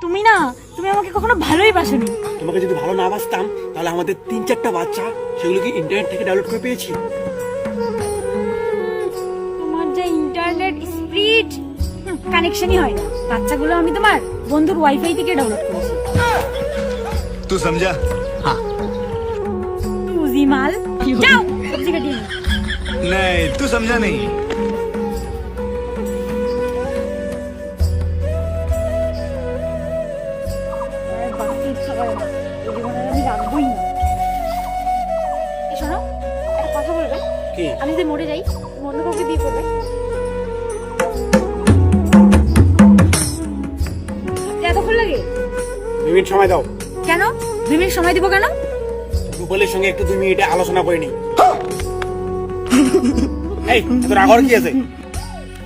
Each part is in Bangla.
তুমি না, তুমি আমাকে কখনো ভালোই বাসনি। তোমাকে যদি ভালো না বাসতাম তাহলে আমাদের 3-4টা বাচ্চা সেগুলো কি ইন্টারনেট থেকে ডাউনলোড করে পেয়েছি। তোমার যে ইন্টারনেট স্পিড কানেকশনই হয় না। বাচ্চাগুলো আমি তোমার বন্ধুর ওয়াইফাই থেকে ডাউনলোড করেছি। तू समझा? हाँ। তুজি মাল, যাও সবজি কাটিয়ে নিও। नहीं, तू समझा नहीं। আমার বাঁচতে ইচ্ছা করে না, এই জীবনে আমি রাখবোই না। এই শোনো, একটা কথা বলবে? কি? আমি যদি মরে যাই, তুমি অন্য কাউকে বিয়ে করবে? এতক্ষণ লাগে? 2 মিনিট সময় দাও। কেন 2 মিনিট সময় দিব কেন? রূপালের সঙ্গে একটু 2 মিনিটে আলোচনা করে নিই। এই তোর আগর কি আছে?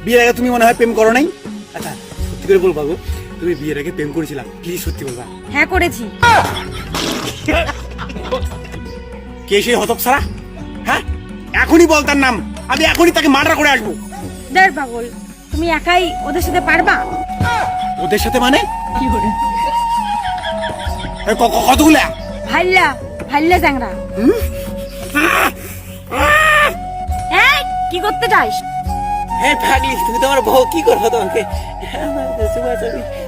বিয়ের আগে তুমি মনে হয় প্রেম করো নাই? আচ্ছা সত্যি করে বলবা গো, তুমি বিয়ের আগে প্রেম করেছিলা? প্লিজ সত্যি বলবা। হ্যাঁ করেছি। কে সেই হতচ্ছাড়া? হ্যাঁ এখনই বল তার নাম, আমি এখনই তাকে মার্ডার করে আসবো। দেড় পাগল, তুমি একাই ওদের সাথে পারবা? ওদের সাথে মানে কি করে? কতগুলা? ভাল্লা ভাল্লা চ্যাংরা। এই কি করতে চাস? হ্যাঁ পাগলি, তুমি তোমার বউ কি করবো তোমাকে?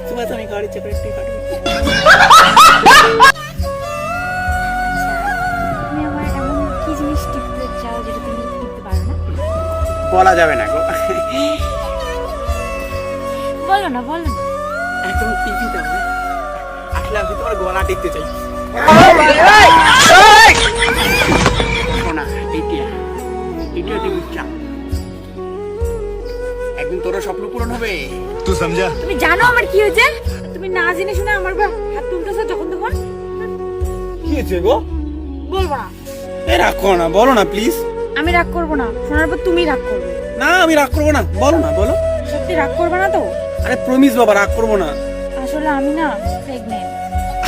সুমাস আমি গাড়ি চেপে একটু কাটবো। তুমি আমার এমন কি জিনিস টিপতে চাও যেটা তুমি টিপতে পারো না? বলা যাবে না গো। বলো না, বলো না। একদম টিপি দাও না। আসলে আমি তোমার গলা টিপতে চাই। শোনা টিটিয়া, টিটিয়া টিপি চাও। একদিন তোর স্বপ্ন পূরণ হবে। तू समझा? তুমি জানো আমার কি হয়েছে? তুমি না জেনে শুনে আমার হাত তুলতেছো যখন তখন। কি হয়েছে গো? বলবো না। এ রাখো না, বলো না প্লিজ। আমি রাগ করবো না, শোনার পর তুমি রাগ করবে। না আমি রাগ করবো না, বলো না বলো। সত্যি রাগ করবে না তো? আরে প্রমিস বাবা, রাগ করবো না। আসলে আমি না প্রেগনেন্ট।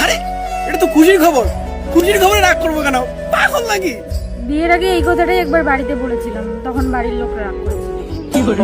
আরে এটা তো খুশির খবর, খুশির খবরে রাগ করবো কেন? পাগল নাকি? বিয়ের আগে এই কথাটাই একবার বাড়িতে বলেছিলাম, তখন বাড়ির লোকরা রাগ করেছিল। কি করে?